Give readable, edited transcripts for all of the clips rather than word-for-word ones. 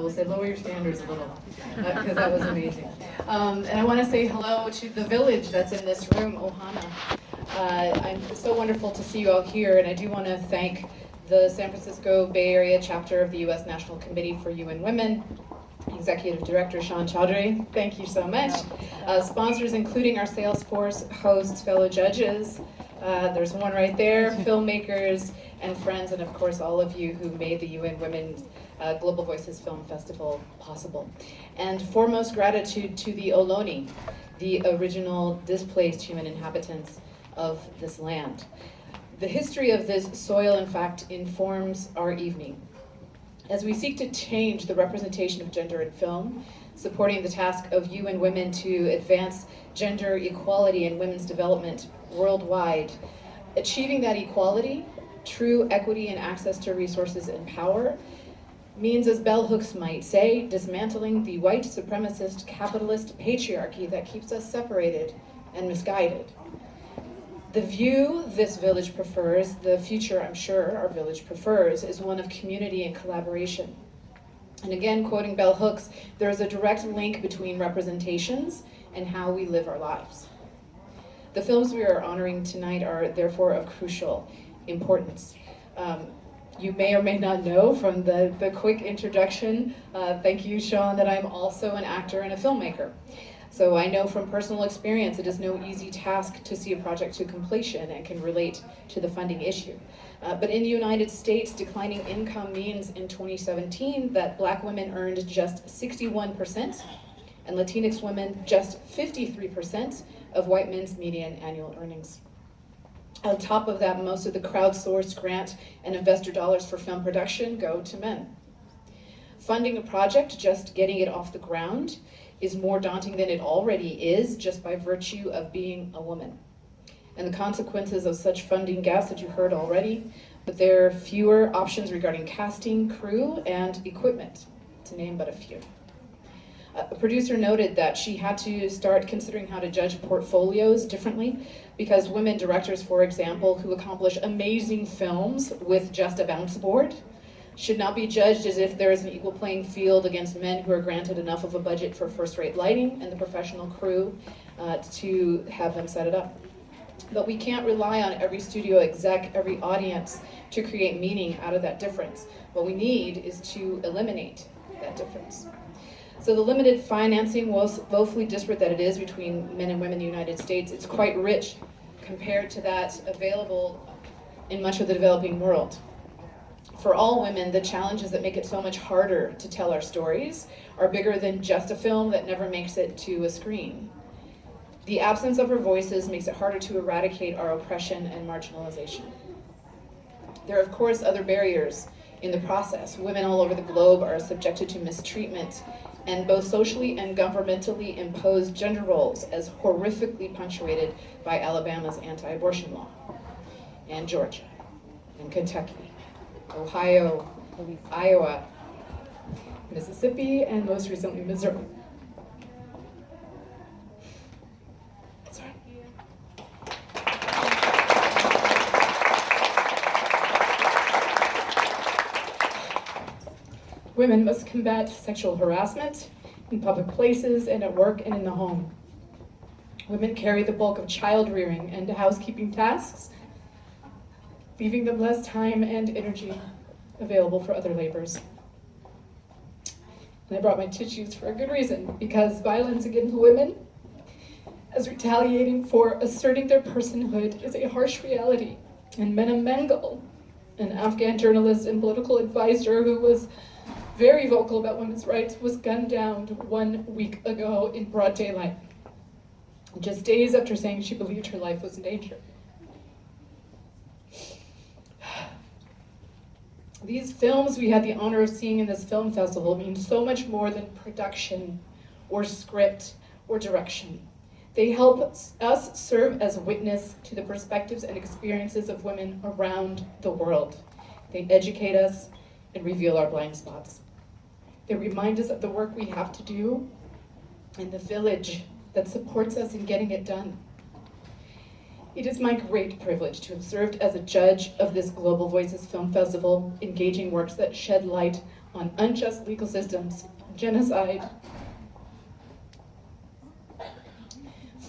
will say lower your standards a little, because that was amazing. And I want to say hello to the village that's in this room, Ohana. It's so wonderful to see you all here, and I do want to thank the San Francisco Bay Area chapter of the U.S. National Committee for UN Women, Executive Director Sean Chaudhary, thank you so much. Sponsors including our Salesforce hosts, fellow judges, there's one right there, filmmakers and friends, and of course all of you who made the UN Women Global Voices Film Festival possible. And foremost gratitude to the Ohlone, the original displaced human inhabitants of this land. The history of this soil, in fact, informs our evening. As we seek to change the representation of gender in film, supporting the task of UN Women to advance gender equality and women's development worldwide, achieving that equality, true equity and access to resources and power, means, as bell hooks might say, dismantling the white supremacist capitalist patriarchy that keeps us separated and misguided. The view this village prefers, the future I'm sure our village prefers, is one of community and collaboration. And again, quoting bell hooks, there is a direct link between representations and how we live our lives. The films we are honoring tonight are therefore of crucial importance. You may or may not know from the quick introduction, thank you, Sean, that I'm also an actor and a filmmaker. So I know from personal experience it is no easy task to see a project to completion and can relate to the funding issue. But in the United States, declining income means in 2017 that Black women earned just 61% and Latinx women just 53% of white men's median annual earnings. On top of that, most of the crowdsourced grant and investor dollars for film production go to men. Funding a project, just getting it off the ground, is more daunting than it already is just by virtue of being a woman. And the consequences of such funding gaps that you heard already, but there are fewer options regarding casting, crew, and equipment, to name but a few. A producer noted that she had to start considering how to judge portfolios differently because women directors, for example, who accomplish amazing films with just a bounce board should not be judged as if there is an equal playing field against men who are granted enough of a budget for first-rate lighting and the professional crew to have them set it up. But we can't rely on every studio exec, every audience to create meaning out of that difference. What we need is to eliminate that difference. So the limited financing, woefully disparate that it is between men and women in the United States, it's quite rich compared to that available in much of the developing world. For all women, the challenges that make it so much harder to tell our stories are bigger than just a film that never makes it to a screen. The absence of our voices makes it harder to eradicate our oppression and marginalization. There are, of course, other barriers in the process. Women all over the globe are subjected to mistreatment and both socially and governmentally imposed gender roles as horrifically punctuated by Alabama's anti-abortion law, and Georgia, and Kentucky, Ohio, Iowa, Mississippi, and most recently Missouri. Sorry. Women must combat sexual harassment in public places and at work and in the home. Women carry the bulk of child rearing and housekeeping tasks, leaving them less time and energy available for other labors. And I brought my tissues for a good reason, because violence against women, as retaliating for asserting their personhood, is a harsh reality. And Mena Mengel, an Afghan journalist and political advisor who was very vocal about women's rights, was gunned down 1 week ago in broad daylight, just days after saying she believed her life was in danger. These films we had the honor of seeing in this film festival mean so much more than production or script or direction. They help us serve as witness to the perspectives and experiences of women around the world. They educate us and reveal our blind spots. They remind us of the work we have to do and the village that supports us in getting it done. It is my great privilege to have served as a judge of this Global Voices Film Festival, engaging works that shed light on unjust legal systems, genocide,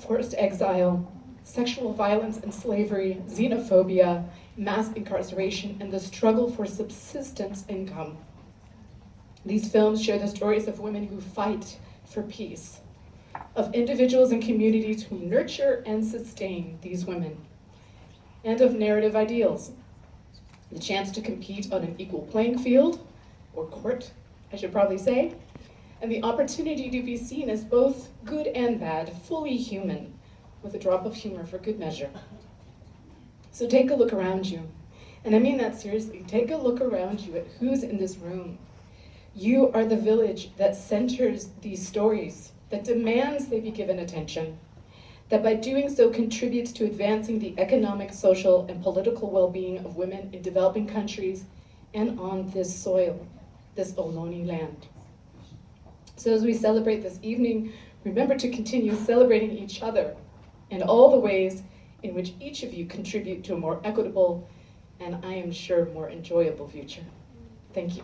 forced exile, sexual violence and slavery, xenophobia, mass incarceration, and the struggle for subsistence income. These films share the stories of women who fight for peace, of individuals and communities who nurture and sustain these women, and of narrative ideals. The chance to compete on an equal playing field, or court, I should probably say, and the opportunity to be seen as both good and bad, fully human, with a drop of humor for good measure. So take a look around you, and I mean that seriously. Take a look around you at who's in this room. You are the village that centers these stories, that demands they be given attention, that by doing so contributes to advancing the economic, social, and political well-being of women in developing countries and on this soil, this Ohlone land. So as we celebrate this evening, remember to continue celebrating each other and all the ways in which each of you contribute to a more equitable and, I am sure, more enjoyable future. Thank you.